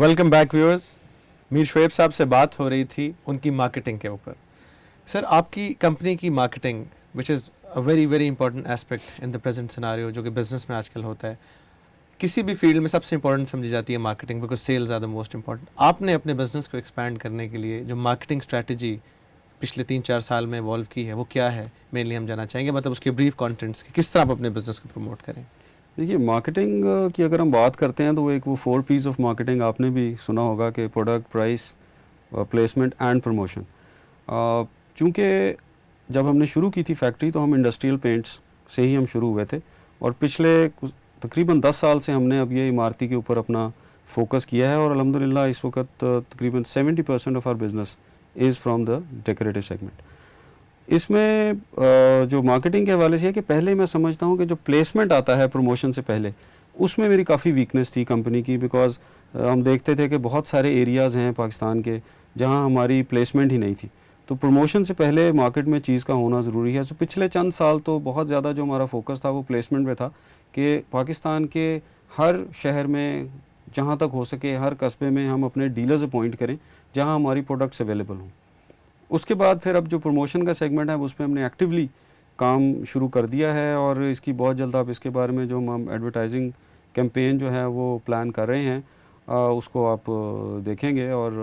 Welcome back viewers. Mir Shoaib साहब से बात हो रही थी उनकी मार्केटिंग के ऊपर. सर, आपकी कंपनी की marketing which is a very very important aspect in the present scenario, जो कि बिजनेस में आजकल होता है. किसी भी फील्ड में सबसे इंपॉर्टेंट समझी जाती है marketing, because sales are the most important. आपने अपने बिजनेस को एक्सपैंड करने के लिए जो मार्केटिंग स्ट्रैटेजी पिछले 3-4 साल में इवॉल्व की है वो क्या है, मेनली हम जानना चाहेंगे. मतलब उसके ब्रीफ कॉन्टेंट्स किस तरह आप अपने बिजनेस को प्रमोट करें. देखिए, मार्केटिंग की अगर हम बात करते हैं तो वो 4 पीस ऑफ मार्केटिंग आपने भी सुना होगा कि product, price, placement and promotion. चूँकि जब हमने शुरू की थी फैक्ट्री तो हम इंडस्ट्रियल पेंट्स से ही हम शुरू हुए थे और पिछले तकरीबन 10 साल से हमने अब ये इमारती के ऊपर अपना फोकस किया है और अल्हम्दुलिल्लाह इस वक्त तकरीबन 70% of our business is from the decorative segment. इसमें जो मार्केटिंग के हवाले से है कि पहले मैं समझता हूँ कि जो प्लेसमेंट आता है प्रमोशन से पहले, उसमें मेरी काफ़ी वीकनेस थी कंपनी की. बिकॉज़ हम देखते थे कि बहुत सारे एरियाज़ हैं पाकिस्तान के जहाँ हमारी प्लेसमेंट ही नहीं थी. तो प्रमोशन से पहले मार्केट में चीज़ का होना ज़रूरी है. तो पिछले चंद साल तो बहुत ज़्यादा जो हमारा फोकस था वो प्लेसमेंट में था कि पाकिस्तान के हर शहर में जहाँ तक हो सके, हर कस्बे में हम अपने डीलर्स अपॉइंट करें जहाँ हमारी प्रोडक्ट्स अवेलेबल हों. उसके बाद फिर अब जो प्रमोशन का सेगमेंट है उस पर हमने एक्टिवली काम शुरू कर दिया है और इसकी बहुत जल्द आप इसके बारे में जो हम एडवर्टाइजिंग कैंपेन जो है वो प्लान कर रहे हैं, उसको आप देखेंगे और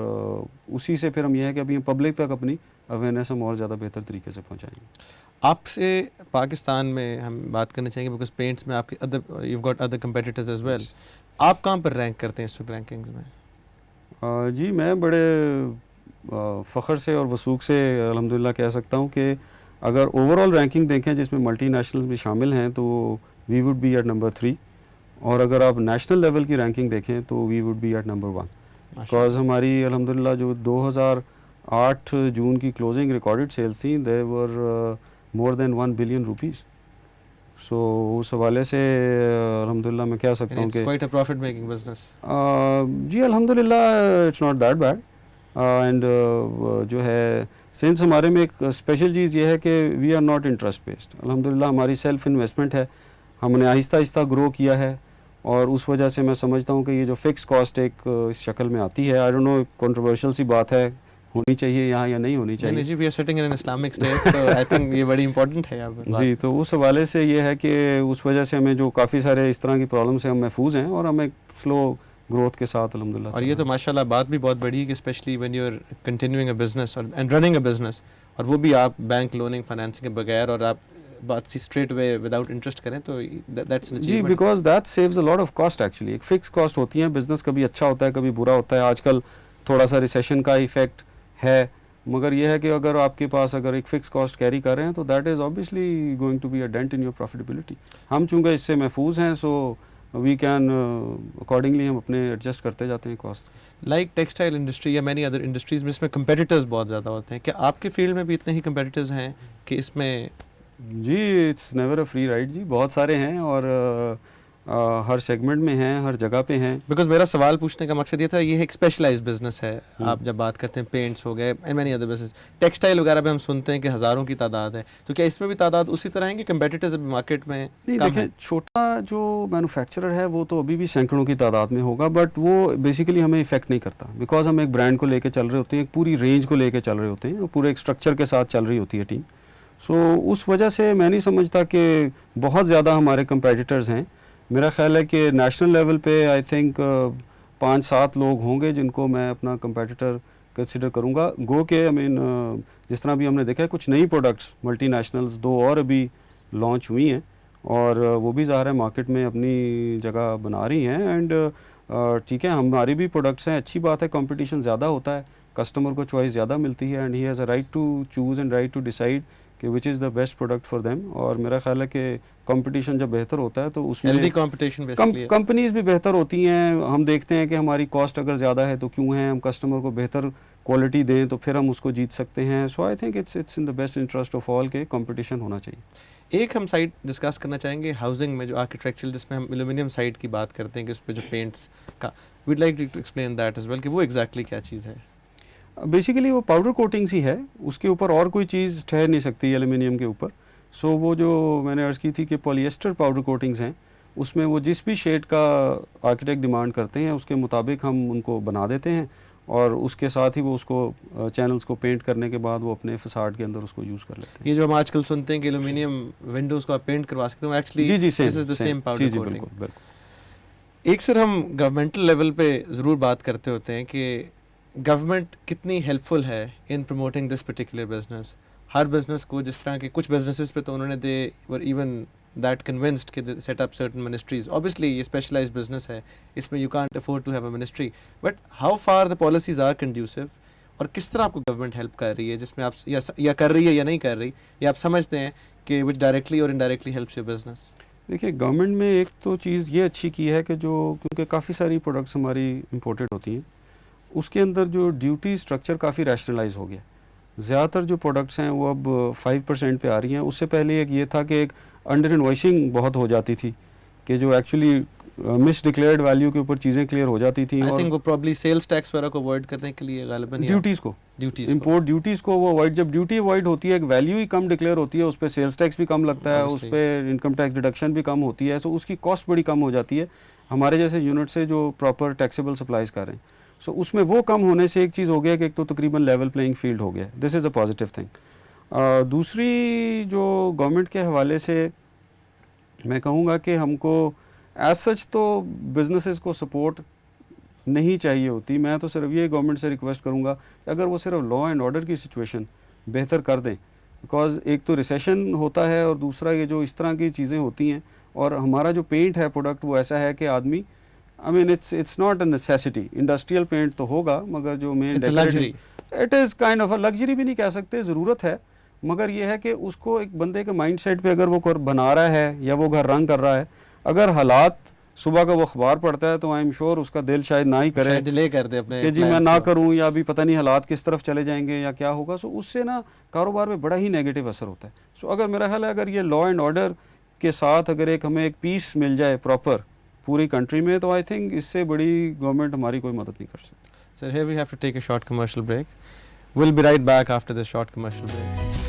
उसी से फिर हम ये है कि अभी हम पब्लिक तक अपनी अवेयरनेस हम और ज़्यादा बेहतर तरीके से पहुँचाएंगे. आपसे पाकिस्तान में हम बात करना चाहेंगे बिकॉज पेंट्स में आपके other you got other competitors as well. आप कहाँ पर रैंक करते हैं इस वक्त रैंकिंग्स में? जी, मैं बड़े फ़ख्र से और वसूख से अल्हम्दुलिल्लाह कह सकता हूँ कि अगर ओवरऑल रैंकिंग देखें जिसमें मल्टी नेशनल्स भी शामिल हैं तो we would be at number 3 और अगर आप नेशनल लेवल की रैंकिंग देखें तो we would be at number 1. Because हमारी अल्हम्दुलिल्लाह जो 2008 जून की क्लोजिंग रिकॉर्डेड सेल्स थी they were more than 1 billion rupees. So उस हवाले से अल्हम्दुलिल्लाह मैं कह सकता हूँ कि quite a profit making business. जी अल्हम्दुलिल्लाह it's not that bad. And जो है सिंस हमारे में एक स्पेशल चीज़ ये है कि we are not interest based. अल्हम्दुलिल्लाह हमारी सेल्फ इन्वेस्टमेंट है, हमने आहिस्ता आहिस्ता ग्रो किया है और उस वजह से मैं समझता हूँ कि ये जो फिक्स कॉस्ट एक इस शक्ल में आती है, आई डोंट नो कंट्रोवर्शियल सी बात है, होनी चाहिए यहाँ या नहीं होनी चाहिए. जी, we are sitting in an Islamic state, तो आई थिंक ये बड़ी इंपॉर्टेंट है यहाँ पर. जी, तो उस हवाले से ये है कि उस वजह से हमें जो काफ़ी सारे इस तरह की प्रॉब्लम से हम महफूज हैं और हमें स्लो ग्रोथ के साथ अल्हम्दुलिल्लाह. और ये तो माशाल्लाह बात भी बहुत बड़ी है कि specially when you are continuing a business और एंड रनिंग अ बिजनेस, और वो भी आप बैंक लोनिंग फाइनेंसिंग के बगैर, और आप बात सी स्ट्रेट वे विदाउट इंटरेस्ट करें तो दैट्स एन जी, because that saves a lot of cost. Actually एक फिक्स कॉस्ट होती है. बिजनेस कभी अच्छा होता है कभी बुरा होता है. आजकल थोड़ा सा रिसेशन का इफेक्ट है, मगर यह है कि अगर आपके पास अगर एक फिक्स कॉस्ट कैरी कर रहे हैं तो that is obviously going to be a dent in your profitability. हम चूँकि इससे महफूज हैं सो वी कैन अकॉर्डिंगली हम अपने एडजस्ट करते जाते हैं कॉस्ट. लाइक टेक्सटाइल इंडस्ट्री या मैनी अदर इंडस्ट्रीज में इसमें कंपेटिटर्स बहुत ज़्यादा होते हैं. क्या आपके फील्ड में भी इतने ही कंपेटिटर्स हैं कि इसमें? जी, it's never a free ride जी. बहुत सारे हैं और हर सेगमेंट में हैं, हर जगह पे हैं. बिकॉज मेरा सवाल पूछने का मकसद ये था, ये एक स्पेशलाइज्ड बिजनेस है. आप जब बात करते हैं पेंट्स हो गए and many other business, textile वगैरह पे हम सुनते हैं कि हज़ारों की तादाद है, तो क्या इसमें भी तादाद उसी तरह है कि कंपेटिटर्स अभी मार्केट में नहीं? कम देखिए, है? छोटा जो मैन्युफैक्चरर है वो तो अभी भी सैकड़ों की तादाद में होगा, बट वो बेसिकली हमें इफेक्ट नहीं करता. बिकॉज हम एक ब्रांड को लेके चल रहे होते हैं, एक पूरी रेंज को लेके चल रहे होते हैं, पूरे एक स्ट्रक्चर के साथ चल रही होती है टीम. सो उस वजह से मैं नहीं समझता कि बहुत ज़्यादा हमारे कंपेटिटर्स हैं. मेरा ख्याल है कि नेशनल लेवल पे आई थिंक 5-7 लोग होंगे जिनको मैं अपना कंपेटिटर कंसिडर करूँगा. गो के आई मीन जिस तरह भी हमने देखा है कुछ नई प्रोडक्ट्स मल्टी नेशनल्स 2 और अभी लॉन्च हुई हैं और वो भी ज़ाहिर है मार्केट में अपनी जगह बना रही हैं. एंड ठीक है, हमारी भी प्रोडक्ट्स हैं, अच्छी बात है. कंपटीशन ज़्यादा होता है, कस्टमर को चॉइस ज़्यादा मिलती है and he has a right to choose and right to decide कि which is the best product for them. और मेरा ख्याल है कि कंपटीशन जब बेहतर होता है तो उसमें हेल्दी कंपटीशन बेसिकली कंपनीज भी बेहतर होती हैं. हम देखते हैं कि हमारी कॉस्ट अगर ज़्यादा है तो क्यों है, हम कस्टमर को बेहतर क्वालिटी दें तो फिर हम उसको जीत सकते हैं. So I think it's in the best interest of all के कंपटीशन होना चाहिए. एक हम साइड डिस्कस करना चाहेंगे हाउसिंग में, जो आर्किटेक्चरल, जिसमें हम एल्यूमिनियम साइड की बात करते हैं कि उस पर जो पेंट्स का, we'd like to explain that as well कि वो एग्जैक्टली क्या चीज़ है. बेसिकली वो पाउडर कोटिंग्स ही है, उसके ऊपर और कोई चीज़ ठहर नहीं सकती एल्यूमिनियम के ऊपर. सो वो जो मैंने अर्ज़ की थी कि पॉलिएस्टर पाउडर कोटिंग्स हैं اس میں وہ جس بھی شیڈ کا آرکیٹیکٹ ڈیمانڈ کرتے ہیں اس کے مطابق ہم ان کو بنا دیتے ہیں اور اس کے ساتھ ہی وہ اس کو چینلز کو پینٹ کرنے کے بعد وہ اپنے فساڈ کے اندر اس کو یوز کر لیتے ہیں. یہ جو ہم آج کل سنتے ہیں کہ ایلومینیم ونڈوز کو آپ پینٹ کروا سکتے ہیں actually this is the same powder coating. بالکل بالکل. ایک سر ہم گورنمنٹل لیول پہ ضرور بات کرتے ہوتے ہیں کہ گورنمنٹ کتنی ہیلپ فل ہے in promoting this particular business. Hare business کو جس طرح کے کچھ بزنسز پہ تو انہوں نے they were even that convinced کہ set up certain ministries. Obviously یہ اسپیشلائز بزنس ہے, اس میں you can't afford to have a ministry, but how far the policies are conducive اور کس طرح آپ کو گورنمنٹ ہیلپ کر رہی ہے جس میں آپ یا کر رہی ہے یا نہیں کر رہی, یا آپ سمجھتے ہیں کہ وچ ڈائریکٹلی اور انڈائریکٹلی ہیلپس یور بزنس؟ دیکھیے گورنمنٹ میں ایک تو چیز یہ اچھی کی ہے کہ جو کیونکہ کافی ساری پروڈکٹس ہماری امپورٹڈ ہوتی ہیں, اس کے اندر جو ڈیوٹی اسٹرکچر کافی ریشنلائز ہو گیا. زیادہ تر جو پروڈکٹس ہیں وہ اب 5% پہ آ رہی ہیں. اس سے پہلے ایک یہ تھا کہ ایک انڈر انوائسنگ بہت ہو جاتی تھی کہ جو ایکچولی مس ڈکلیئرڈ ویلیو کے اوپر چیزیں کلیئر ہو جاتی تھیں. آئی تھنک وہ پرابلی سیلز ٹیکس وغیرہ کو اوائڈ کرنے کے لیے غالباً ڈیوٹیز کو امپورٹ ڈیوٹیز کو وہ اوائڈ, جب ڈیوٹی اوائڈ ہوتی ہے ایک ویلیو ہی کم ڈکلیئر ہوتی ہے, اس پہ سیلز ٹیکس بھی کم لگتا ہے, اس پہ انکم ٹیکس ڈیڈکشن بھی کم ہوتی ہے, سو اس کی کاسٹ بڑی کم ہو جاتی ہے ہمارے جیسے یونٹ سے جو پراپر ٹیکسیبل سپلائز کر رہے ہیں. سو اس میں وہ کم ہونے سے ایک چیز ہو گیا کہ ایک تو تقریباً لیول پلینگ فیلڈ ہو گیا. دس از اے پازیٹیو تھنگ. دوسری جو گورنمنٹ کے حوالے سے میں کہوں گا کہ ہم کو ایز سچ تو بزنسز کو سپورٹ نہیں چاہیے ہوتی. میں تو صرف یہ گورنمنٹ سے ریکویسٹ کروں گا کہ اگر وہ صرف لا اینڈ آرڈر کی سچویشن بہتر کر دیں, بیکاز ایک تو ریسیشن ہوتا ہے اور دوسرا یہ جو اس طرح کی چیزیں ہوتی ہیں, اور ہمارا جو پینٹ ہے پروڈکٹ وہ ایسا ہے کہ آدمی I mean it's not a necessity. Industrial paint تو ہوگا مگر جو مین it is kind of a luxury بھی نہیں کہہ سکتے, ضرورت ہے, مگر یہ ہے کہ اس کو ایک بندے کے مائنڈ سیٹ پہ اگر وہ بنا رہا ہے یا وہ گھر رنگ کر رہا ہے, اگر حالات صبح کا وہ اخبار پڑھتا ہے تو آئی ایم شیور اس کا دل شاید نہ ہی کرے, ڈیلے کر دے اپنے کہ جی میں نہ کروں یا ابھی پتہ نہیں حالات کس طرف چلے جائیں گے یا کیا ہوگا. سو اس سے نا کاروبار میں بڑا ہی نیگیٹو اثر ہوتا ہے. سو اگر میرا خیال ہے اگر یہ لا اینڈ آرڈر کے ساتھ اگر ہمیں ایک پیس مل جائے پراپر پوری کنٹری میں, تو آئی تھنک اس سے بڑی گورنمنٹ ہماری کوئی مدد نہیں کر سکتی. Sir here we have to take a short commercial break. We'll be right back after this short commercial break.